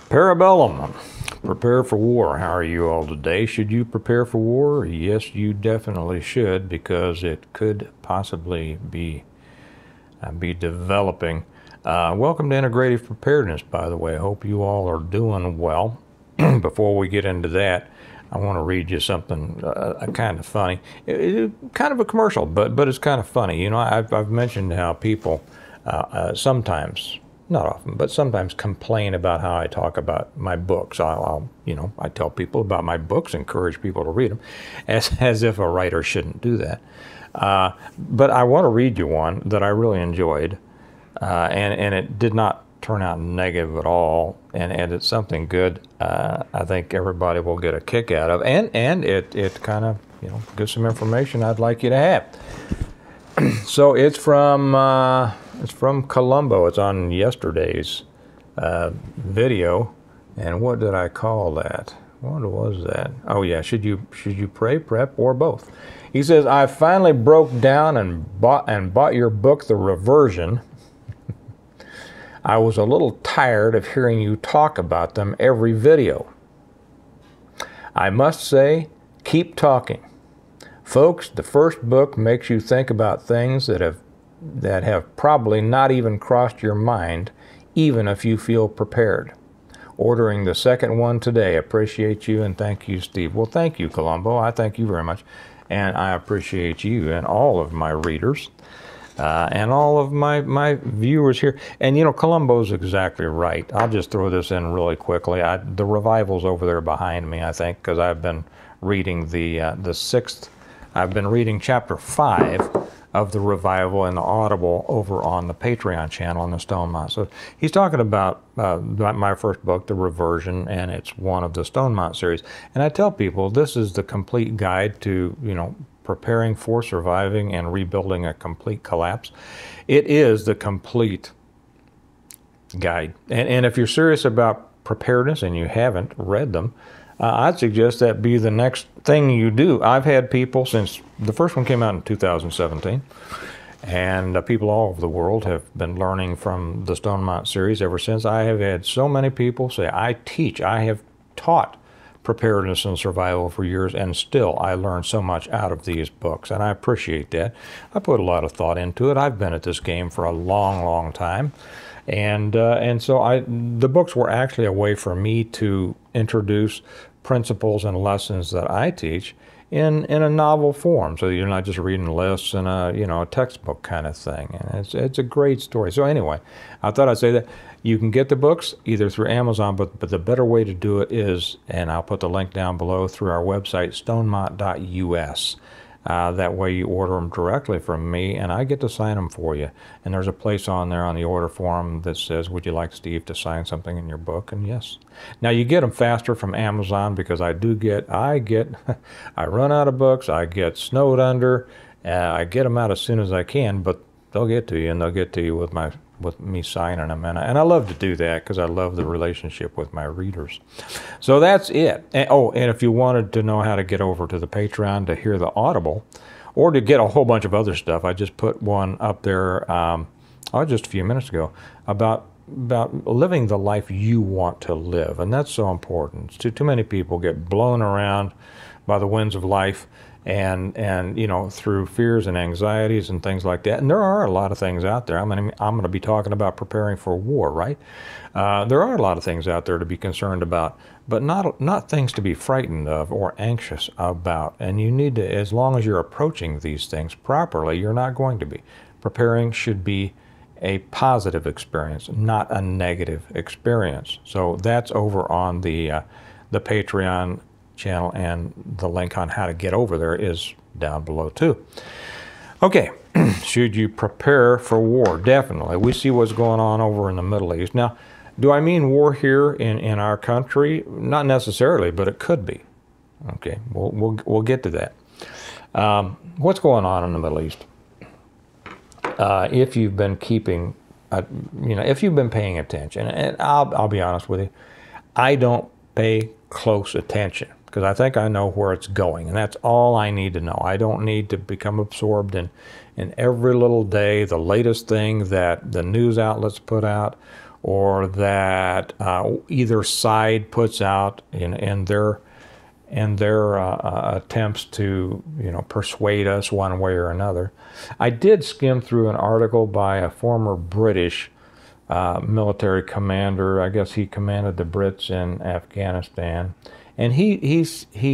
Parabellum. Prepare for war. How are you all today? Should you prepare for war? Yes, you definitely should, because it could possibly be developing. Welcome to Integrative Preparedness, by the way. I hope you all are doing well. Before we get into that, I want to read you something kind of funny. Kind of a commercial, but it's kind of funny. You know, I've mentioned how people sometimes, not often, but sometimes complain about how I talk about my books. I tell people about my books, encourage people to read them, as if a writer shouldn't do that. But I want to read you one that I really enjoyed, and it did not turn out negative at all, and it's something good. I think everybody will get a kick out of, and it kind of gives some information I'd like you to have. So it's from Colombo. It's on yesterday's video, and what did I call that? What was that? Oh yeah, should you pray, prep, or both? He says, I finally broke down and bought your book, The Reversion. I was a little tired of hearing you talk about them every video. I must say, keep talking. Folks, the first book makes you think about things that have probably not even crossed your mind, even if you feel prepared. Ordering the second one today. Appreciate you, and thank you, Steve. Well, thank you, Colombo. I thank you very much. And I appreciate you and all of my readers and all of my viewers here. And Colombo's exactly right. I'll just throw this in really quickly. The revival's over there behind me, I think, because I've been reading the sixth. I've been reading chapter 5 of the revival in the Audible over on the Patreon channel on the Stonemont. So he's talking about my first book, The Reversion, and it's one of the Stonemont series. And I tell people this is the complete guide to, preparing for, surviving, and rebuilding a complete collapse. It is the complete guide. And if you're serious about preparedness and you haven't read them, I'd suggest that be the next thing you do. I've had people since the first one came out in 2017, and people all over the world have been learning from the Stonemont series ever since. I have had so many people say, I have taught preparedness and survival for years, and still I learn so much out of these books, and I appreciate that. I put a lot of thought into it. I've been at this game for a long, long time. And so the books were actually a way for me to introduce principles and lessons that I teach in a novel form, so you're not just reading lists in a textbook kind of thing. And it's a great story. So anyway, I thought I'd say that you can get the books either through Amazon, but the better way to do it is, and I'll put the link down below, through our website, stonemont.us. That way you order them directly from me, and I get to sign them for you. And there's a place on there on the order form that says, would you like Steve to sign something in your book? And yes. Now you get them faster from Amazon, because I run out of books, I get snowed under, I get them out as soon as I can, but they'll get to you, and they'll get to you with me signing them. And I love to do that because I love the relationship with my readers. So that's it. And if you wanted to know how to get over to the Patreon to hear the Audible, or to get a whole bunch of other stuff, I just put one up there just a few minutes ago about living the life you want to live. And that's so important. Too many people get blown around by the winds of life, and through fears and anxieties and things like that. And there are a lot of things out there. I'm going to be talking about preparing for war, right? There are a lot of things out there to be concerned about, but not things to be frightened of or anxious about. And you need to, as long as you're approaching these things properly, you're not going to be. Preparing should be a positive experience, not a negative experience. So that's over on the Patreon channel, and the link on how to get over there is down below too. Okay, should you prepare for war? Definitely. We see what's going on over in the Middle East. Now, do I mean war here in our country? Not necessarily, but it could be. Okay, we'll get to that. What's going on in the Middle East? If you've been keeping, if you've been paying attention, and I'll be honest with you, I don't pay close attention, because I think I know where it's going, and that's all I need to know. I don't need to become absorbed in every little day, the latest thing that the news outlets put out, or that either side puts out in their attempts to, persuade us one way or another. I did skim through an article by a former British military commander. I guess he commanded the Brits in Afghanistan. And he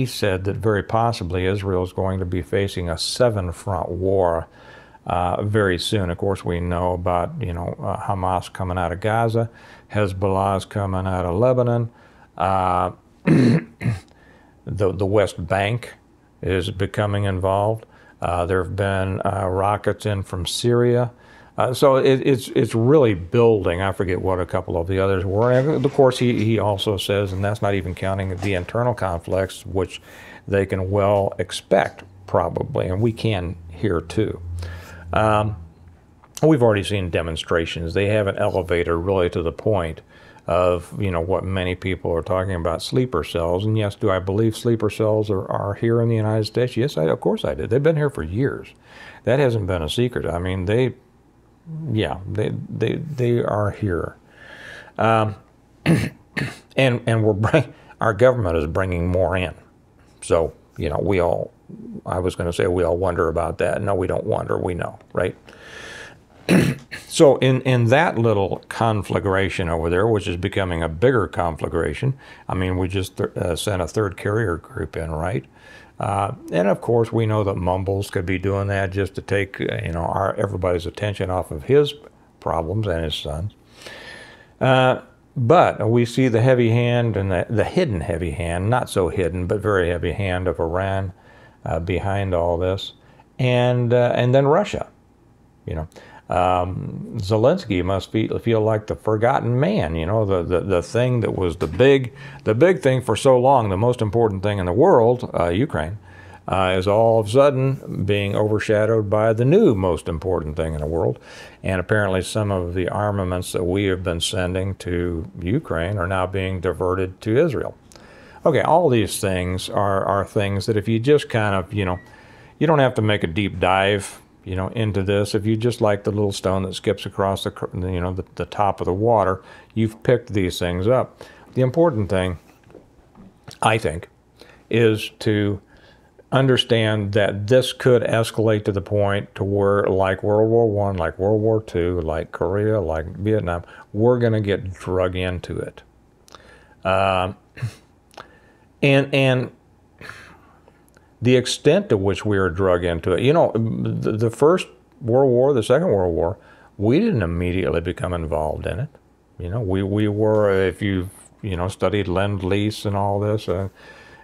said that very possibly Israel is going to be facing a 7-front war very soon. Of course, we know about, Hamas coming out of Gaza, Hezbollah's coming out of Lebanon, the West Bank is becoming involved. There have been rockets in from Syria. So it's really building. I forget what a couple of the others were. And of course, he also says, and that's not even counting the internal conflicts, which they can well expect, probably, and we can here too. We've already seen demonstrations. They haven't elevated really to the point of, what many people are talking about, sleeper cells. And yes, do I believe sleeper cells are here in the United States? Yes, of course I do. They've been here for years. That hasn't been a secret. I mean, they are here. And our government is bringing more in. So, I was going to say we all wonder about that. No, we don't wonder. We know, right? So in that little conflagration over there, which is becoming a bigger conflagration, I mean, we just sent a third carrier group in, right? And of course, we know that Mumbles could be doing that just to take, everybody's attention off of his problems and his sons. But we see the heavy hand and the hidden heavy hand, not so hidden, but very heavy hand of Iran behind all this, and then Russia. Zelensky must feel like the forgotten man. The thing that was the big thing for so long, the most important thing in the world, Ukraine, is all of a sudden being overshadowed by the new most important thing in the world. And apparently some of the armaments that we have been sending to Ukraine are now being diverted to Israel. Okay, all these things are things that if you just kind of, you don't have to make a deep dive, into this. If you just like the little stone that skips across the top of the water, you've picked these things up. The important thing, I think, is to understand that this could escalate to the point to where, like World War I, like World War II, like Korea, like Vietnam, we're going to get drug into it. And the extent to which we were drug into it, the First World War, the Second World War, we didn't immediately become involved in it. We were, if you've, studied Lend-Lease and all this, and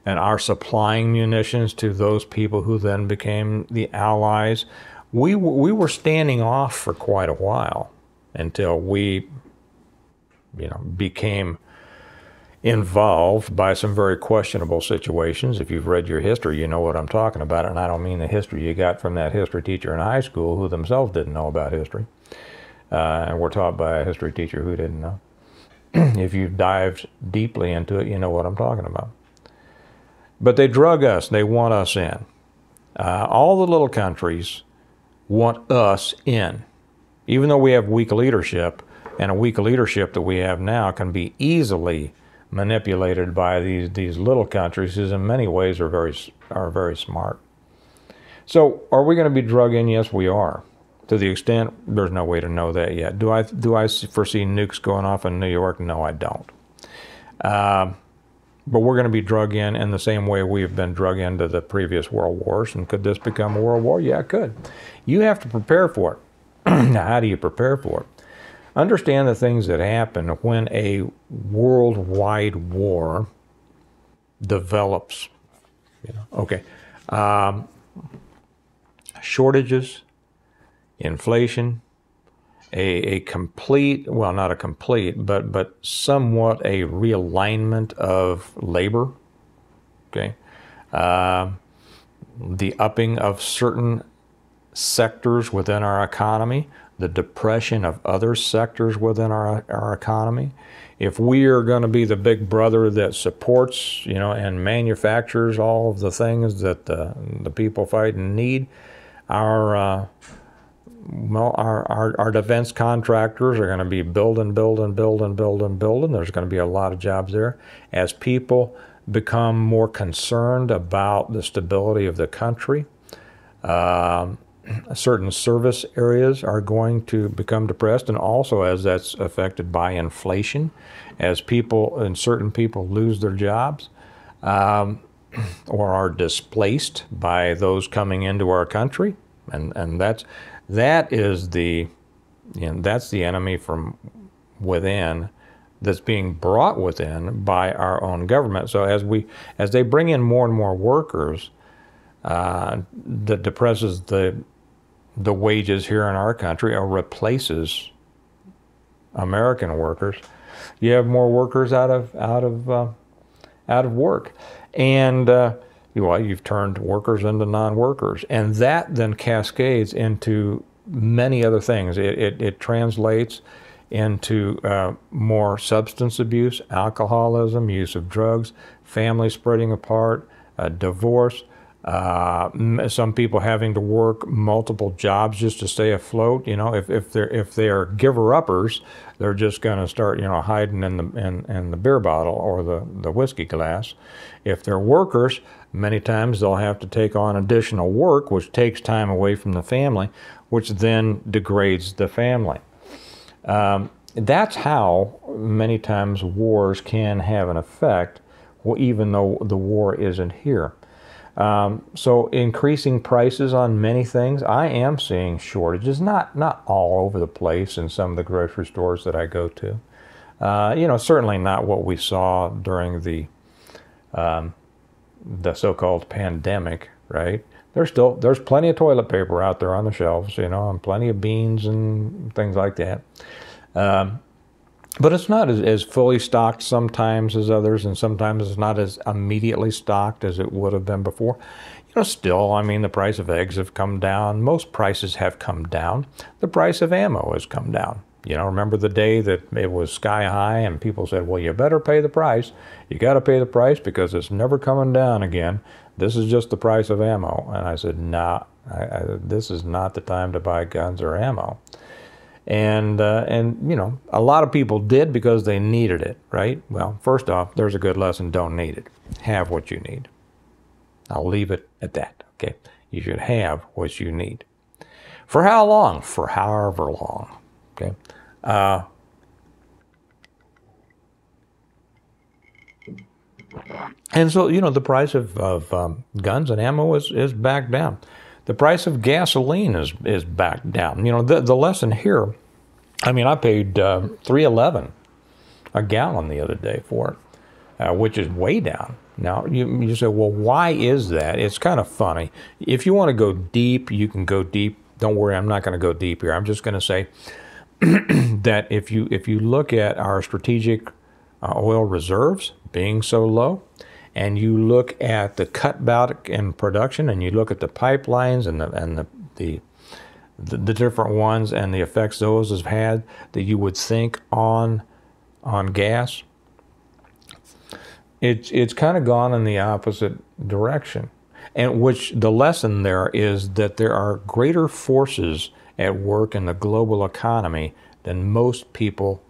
our supplying munitions to those people who then became the Allies, we were standing off for quite a while until we, became involved by some very questionable situations. If you've read your history, you know what I'm talking about, and I don't mean the history you got from that history teacher in high school who themselves didn't know about history, and were taught by a history teacher who didn't know. If you've dived deeply into it, you know what I'm talking about. But they drug us. They want us in. All the little countries want us in. Even though we have weak leadership, and a weak leadership that we have now can be easily manipulated by these little countries, who in many ways are very smart. So, are we going to be drug in? Yes, we are. To the extent, there's no way to know that yet. Do I foresee nukes going off in New York? No, I don't. But we're going to be drug in the same way we've been drug into the previous world wars. And could this become a world war? Yeah, it could. You have to prepare for it. Now, how do you prepare for it? Understand the things that happen when a worldwide war develops. Okay. Shortages, inflation, a complete, well, not a complete, but somewhat a realignment of labor. Okay. The upping of certain sectors within our economy, the depression of other sectors within our economy. If we are going to be the big brother that supports, and manufactures all of the things that the people fight and need, our well, our defense contractors are going to be building. There's going to be a lot of jobs there. As people become more concerned about the stability of the country, certain service areas are going to become depressed, and also as that's affected by inflation, as people and certain people lose their jobs or are displaced by those coming into our country, and that is the that's the enemy from within that's being brought within by our own government. So as they bring in more and more workers, that depresses the wages here in our country or replaces American workers. You have more workers out of work, and you've turned workers into non-workers, and that then cascades into many other things. It translates into more substance abuse, alcoholism, use of drugs, family spreading apart, divorce. Some people having to work multiple jobs just to stay afloat. If they are giver-uppers, they're just going to start hiding in the beer bottle or the whiskey glass. If they're workers, many times they'll have to take on additional work, which takes time away from the family, which then degrades the family. That's how many times wars can have an effect, even though the war isn't here. So increasing prices on many things. I am seeing shortages, not all over the place in some of the grocery stores that I go to. Certainly not what we saw during the so-called pandemic, right? There's plenty of toilet paper out there on the shelves, and plenty of beans and things like that. But it's not as fully stocked sometimes as others, and sometimes it's not as immediately stocked as it would have been before. Still, the price of eggs have come down. Most prices have come down. The price of ammo has come down. Remember the day that it was sky high and people said, well, you better pay the price. You got to pay the price because it's never coming down again. This is just the price of ammo. And I said, nah, this is not the time to buy guns or ammo. And a lot of people did because they needed it, right? Well, first off, there's a good lesson: don't need it. Have what you need. I'll leave it at that, okay? You should have what you need. For how long? For however long, okay? And so, the price of guns and ammo is back down. The price of gasoline is back down. The lesson here, I paid $3.11 a gallon the other day for it, which is way down. Now, you say, well, why is that? It's kind of funny. If you want to go deep, you can go deep. Don't worry, I'm not going to go deep here. I'm just going to say that if you look at our strategic oil reserves being so low, and you look at the cutback in production, and you look at the pipelines and the different ones and the effects those have had, that you would think on gas, it's kind of gone in the opposite direction. And which the lesson there is that there are greater forces at work in the global economy than most people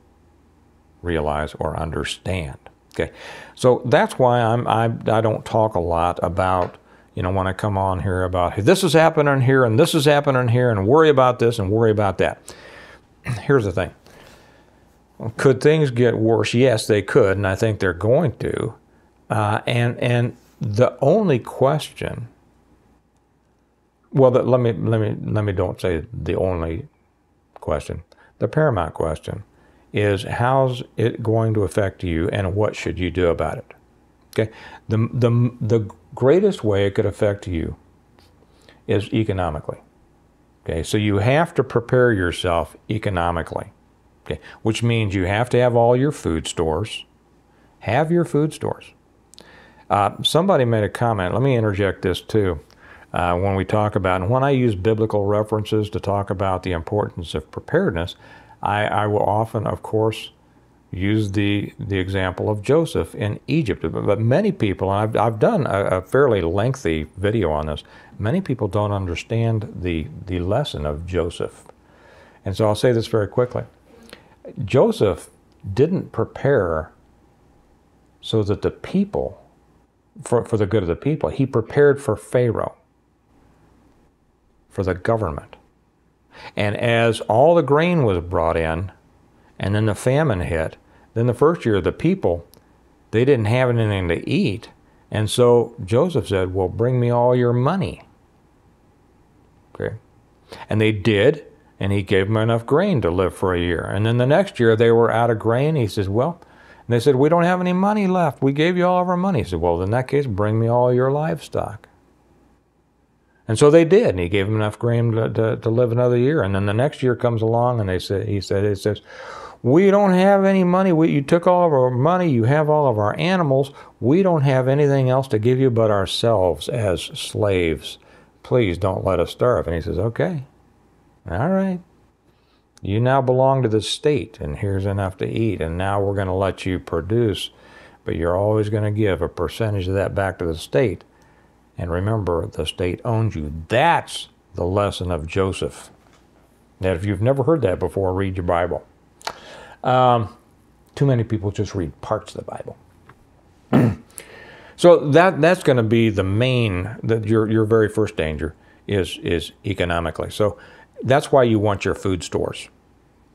realize or understand. Okay, so that's why I don't talk a lot about, when I come on here about, hey, this is happening here and this is happening here and worry about this and worry about that. Here's the thing. Could things get worse? Yes, they could, and I think they're going to. And the only question, well, let me don't say the only question. The paramount question is, how's it going to affect you and what should you do about it? Okay, the greatest way it could affect you is economically. Okay, so you have to prepare yourself economically. Okay, which means you have to have all your food stores. Have your food stores. Somebody made a comment. Let me interject this too. When we talk about, and when I use biblical references to talk about the importance of preparedness, I will often, of course, use the example of Joseph in Egypt. But many people, and I've done a fairly lengthy video on this, many people don't understand the lesson of Joseph. And so I'll say this very quickly. Joseph didn't prepare so that the people, for the good of the people, he prepared for Pharaoh, for the government. And as all the grain was brought in, and then the famine hit, then the first year the people, they didn't have anything to eat. And so Joseph said, well, bring me all your money. Okay. And they did, and he gave them enough grain to live for a year. And then the next year they were out of grain. He says, well, and they said, we don't have any money left. We gave you all of our money. He said, well, in that case, bring me all your livestock. And so they did, and he gave them enough grain to live another year. And then the next year comes along, and he says, we don't have any money. You took all of our money. You have all of our animals. We don't have anything else to give you but ourselves as slaves. Please don't let us starve. And he says, okay, all right. You now belong to the state, and here's enough to eat. And now we're going to let you produce, but you're always going to give a percentage of that back to the state. And remember, the state owns you. That's the lesson of Joseph. Now, if you've never heard that before, read your Bible. Too many people just read parts of the Bible. So that's going to be the main, your very first danger is economically. So that's why you want your food stores.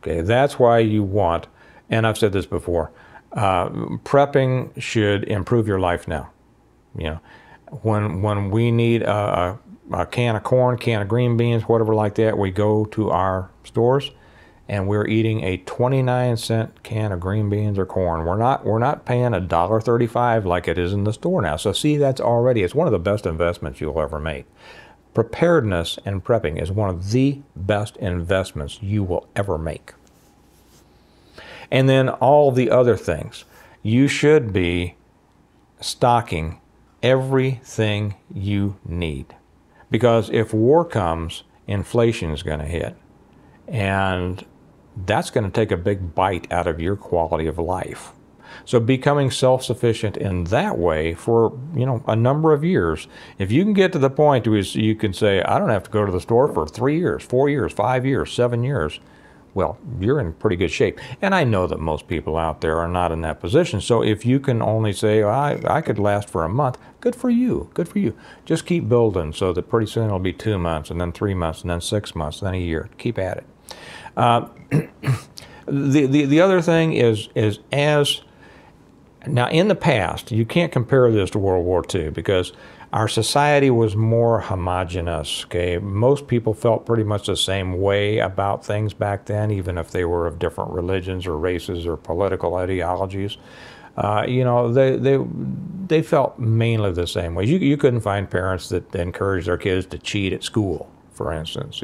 Okay, that's why you want, and I've said this before, prepping should improve your life now. You know, when we need a can of corn, can of green beans, whatever like that, we go to our stores and we're eating a 29-cent can of green beans or corn. We're not paying $1.35 like it is in the store now. So see, it's one of the best investments you'll ever make. Preparedness and prepping is one of the best investments you will ever make. And then all the other things. You should be stocking everything you need. Because if war comes, inflation is going to hit. And that's going to take a big bite out of your quality of life. So becoming self-sufficient in that way for, a number of years, if you can get to the point where you can say, I don't have to go to the store for 3 years, 4 years, 5 years, 7 years, well, you're in pretty good shape. And I know that most people out there are not in that position. So if you can only say, I could last for a month, good for you, good for you. Just keep building so that pretty soon it'll be 2 months, and then 3 months, and then 6 months, and then a year. Keep at it. The other thing is now in the past, you can't compare this to World War II because our society was more homogeneous. Okay, most people felt pretty much the same way about things back then, even if they were of different religions or races or political ideologies. They felt mainly the same way. You couldn't find parents that encouraged their kids to cheat at school, for instance.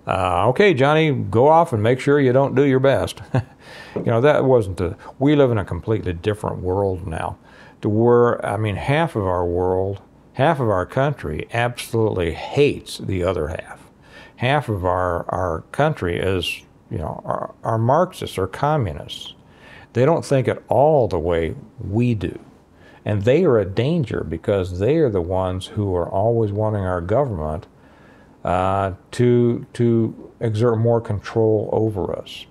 Okay, Johnny, go off and make sure you don't do your best. That wasn't we live in a completely different world now, to where, half of our country absolutely hates the other half. Half of our country is, are Marxists or communists. They don't think at all the way we do. And they are a danger because they are the ones who are always wanting our government to exert more control over us.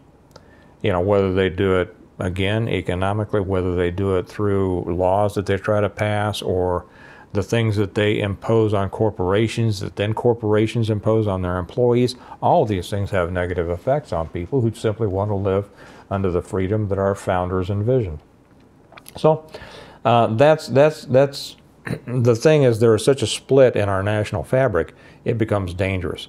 Whether they do it, again, economically, whether they do it through laws that they try to pass or the things that they impose on corporations that then corporations impose on their employees. All these things have negative effects on people who simply want to live under the freedom that our founders envisioned. So that's the thing is, there is such a split in our national fabric, it becomes dangerous.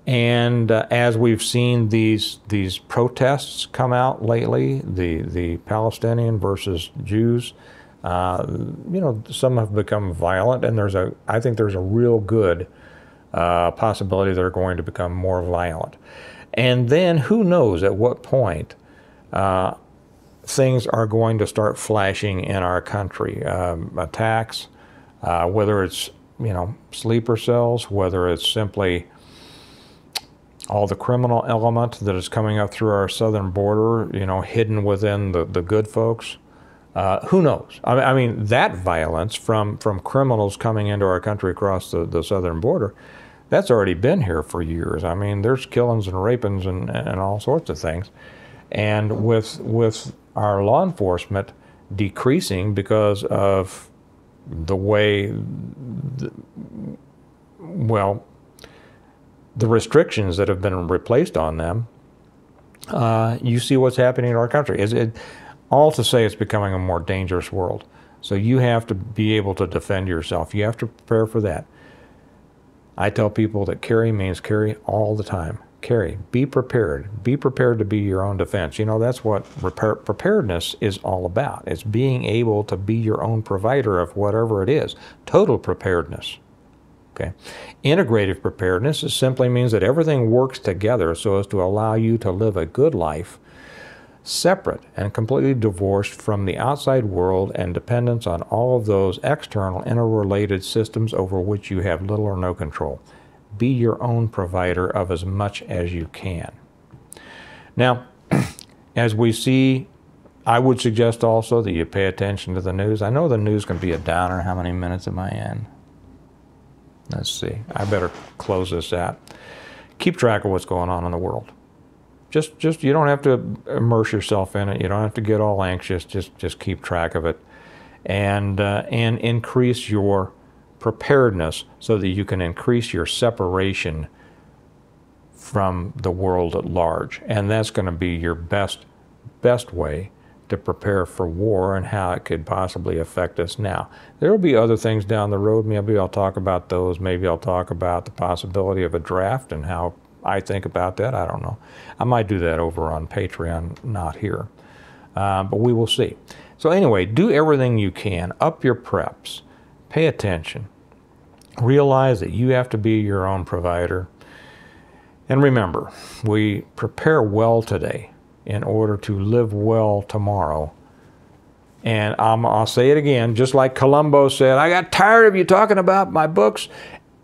And as we've seen these protests come out lately, the Palestinian versus Jews, some have become violent, and I think there's a real good possibility they're going to become more violent. And then who knows at what point things are going to start flashing in our country. Attacks, whether it's sleeper cells, whether it's simply all the criminal element that is coming up through our southern border, you know, hidden within the good folks. Who knows? I mean, that violence from criminals coming into our country across the southern border, that's already been here for years. I mean, there's killings and rapings and all sorts of things. And with our law enforcement decreasing because of the way, well, the restrictions that have been replaced on them, you see what's happening in our country. All to say it's becoming a more dangerous world. So you have to be able to defend yourself. You have to prepare for that. I tell people that carry means carry all the time. Carry. Be prepared. Be prepared to be your own defense. You know, that's what preparedness is all about. It's being able to be your own provider of whatever it is. Total preparedness. Okay. Integrative preparedness simply means that everything works together so as to allow you to live a good life, separate and completely divorced from the outside world and dependence on all of those external interrelated systems over which you have little or no control. Be your own provider of as much as you can. Now, as we see, I would suggest also that you pay attention to the news. I know the news can be a downer. How many minutes am I in? Let's see. I better close this out. Keep track of what's going on in the world. Just you don't have to immerse yourself in it. You don't have to get all anxious. Just keep track of it, and increase your preparedness so that you can increase your separation from the world at large. And that's going to be your best way to prepare for war and how it could possibly affect us now. There will be other things down the road. Maybe I'll talk about those. Maybe I'll talk about the possibility of a draft and how I think about that. I don't know. I might do that over on Patreon, not here. But we will see. So anyway, do everything you can. Up your preps. Pay attention. Realize that you have to be your own provider. And remember, we prepare well today in order to live well tomorrow. And I'll say it again, just like Columbo said, I got tired of you talking about my books,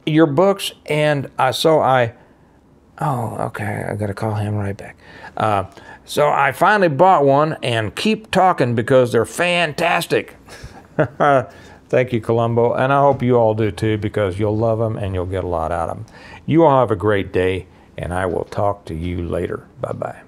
your books, and oh, okay, I got to call him right back. So I finally bought one and keep talking because they're fantastic. Thank you, Columbo, and I hope you all do too, because you'll love them and you'll get a lot out of them. You all have a great day, and I will talk to you later. Bye-bye.